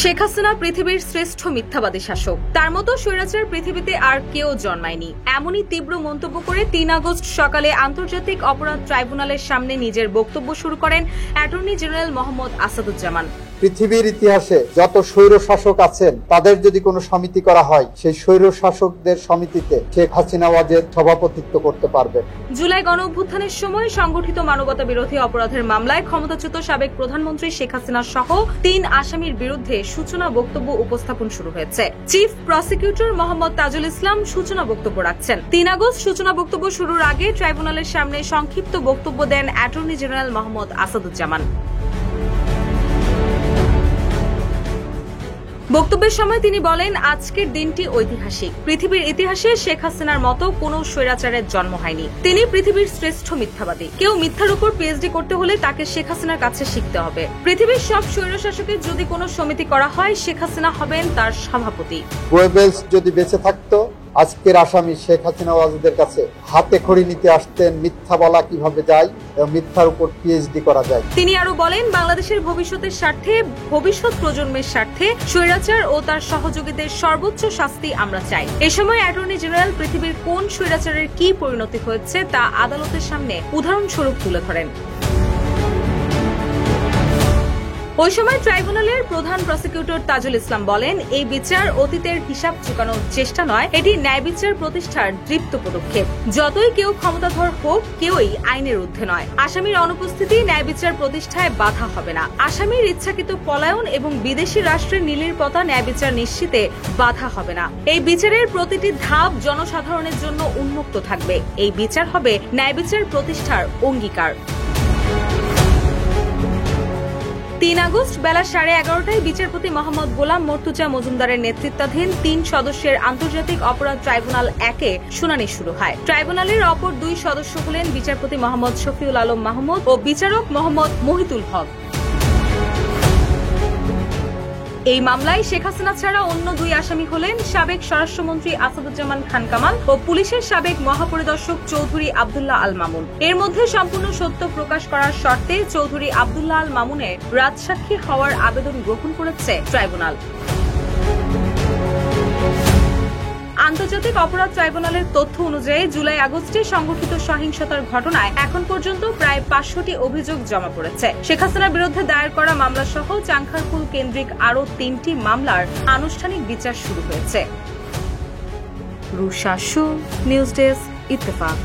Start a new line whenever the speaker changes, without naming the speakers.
শেখ হাসিনা পৃথিবীর শ্রেষ্ঠ মিথ্যাবাদী শাসক, তার মতো স্বৈরাচার পৃথিবীতে আর কেউ জন্মায়নি, এমনই তীব্র মন্তব্য করে ৩ আগস্ট সকালে আন্তর্জাতিক অপরাধ ট্রাইব্যুনালের সামনে নিজের বক্তব্য শুরু করেন অ্যাটর্নি জেনারেল মোহাম্মদ আসাদুজ্জামান।
পৃথিবীর ইতিহাসে যত স্বৈর শাসক আছেন তাদের যদি কোনো সমিতি করা হয়, সেই স্বৈর শাসকদের সমিতিতে শেখ হাসিনা ওয়াজেদ সভাপতিত্ব করতে পারবে।
জুলাই গণঅভ্যুত্থানের সময় সংগঠিত মানবতা বিরোধী অপরাধের মামলায় ক্ষমতাচ্যুত সাবেক প্রধানমন্ত্রী শেখ হাসিনা সহ ৩ আসামির বিরুদ্ধে সূচনা বক্তব্য উপস্থাপন শুরু হয়েছে। চিফ প্রসিকিউটর মোহাম্মদ তাজুল ইসলাম সূচনা বক্তব্য রাখছেন। ৩ আগস্ট সূচনা বক্তব্য শুরুর আগে ট্রাইব্যুনালের সামনে সংক্ষিপ্ত বক্তব্য দেন অ্যাটর্নি জেনারেল মোহাম্মদ আসাদুজ্জামান। বক্তব্যের সময় তিনি বলেন, আজকের দিনটি ঐতিহাসিক। পৃথিবীর ইতিহাসে শেখ হাসিনার মতো কোনো স্বৈরাচারের জন্ম হয়নি। তিনি পৃথিবীর শ্রেষ্ঠ মিথ্যাবাদী। কেউ মিথ্যার উপর পিএইচডি করতে হলে তাকে শেখ হাসিনার কাছে শিখতে হবে। পৃথিবীর সব স্বৈরশাসকের যদি কোনো সমিতি করা হয়, শেখ হাসিনা হবেন তার সভাপতি।
গোয়েবেলস যদি বেঁচে থাকতো, আজকের আসামি শেখ হাসিনা ওয়াজেদের কাছে হাতে খড়ি নিতে আসতেন, মিথ্যা বলা কিভাবে যায় এবং মিথ্যার উপর পিএইচডি করা যায়।
তিনি আরো বলেন, বাংলাদেশের ভবিষ্যতের স্বার্থে, ভবিষ্যৎ প্রজন্মের স্বার্থে স্বৈরাচার ও তার সহযোগীদের সর্বোচ্চ শাস্তি আমরা চাই। এ সময় অ্যাটর্নি জেনারেল পৃথিবীর কোন স্বৈরাচারের কি পরিণতি হয়েছে তা আদালতের সামনে উদাহরণস্বরূপ তুলে ধরেন। ওই সময় ট্রাইব্যুনালের প্রধান প্রসিকিউটর তাজুল ইসলাম বলেন, এই বিচার অতীতের হিসাব চুকানোর চেষ্টা নয়, এটি ন্যায় বিচার প্রতিষ্ঠার দৃপ্ত পদক্ষেপ। যতই কেউ ক্ষমতাধর হোক, কেউই আইনের ঊর্ধ্বে নয়। আসামির অনুপস্থিতি ন্যায় বিচার প্রতিষ্ঠায় বাধা হবে না। আসামির ইচ্ছাকৃত পলায়ন এবং বিদেশি রাষ্ট্রের নির্লিপ্ততা ন্যায় বিচার নিশ্চিতে বাধা হবে না। এই বিচারের প্রতিটি ধাপ জনসাধারণের জন্য উন্মুক্ত থাকবে। এই বিচার হবে ন্যায় বিচার প্রতিষ্ঠার অঙ্গীকার। ৩ আগস্ট বেলা 11:30টায় বিচারপতি মোহাম্মদ গোলাম মর্তুজা মজুমদারের নেতৃত্বাধীন ৩ সদস্যের আন্তর্জাতিক অপরাধ ট্রাইব্যুনাল ১-এ শুনানি শুরু হয়। ট্রাইব্যুনালের অপর ২ সদস্য হলেন বিচারপতি মোহাম্মদ শফিউল আলম মাহমুদ ও বিচারক মোহাম্মদ মহিতুল হক। এই মামলায় শেখ হাসিনা ছাড়া অন্য ২ আসামি হলেন সাবেক স্বরাষ্ট্রমন্ত্রী আসাদুজ্জামান খান কামাল ও পুলিশের সাবেক মহাপরিদর্শক চৌধুরী আব্দুল্লাহ আল মামুন। এর মধ্যে সম্পূর্ণ সত্য প্রকাশ করার শর্তে চৌধুরী আব্দুল্লাহ আল মামুনের রাজসাক্ষী হওয়ার আবেদন গ্রহণ করেছে ট্রাইব্যুনাল। আন্তর্জাতিক অপরাধ ট্রাইব্যুনালের তথ্য অনুযায়ী জুলাই আগস্টে সংঘটিত সহিংসতার ঘটনায় এখন পর্যন্ত প্রায় ৫০০টি অভিযোগ জমা পড়েছে। শেখ হাসিনার বিরুদ্ধে দায়ের করা মামলা সহ চাংখারপুল কেন্দ্রিক আরও ৩টি মামলার আনুষ্ঠানিক বিচার শুরু হয়েছে। রুশা শু, নিউজ ডেস্ক, ইত্তেফাক।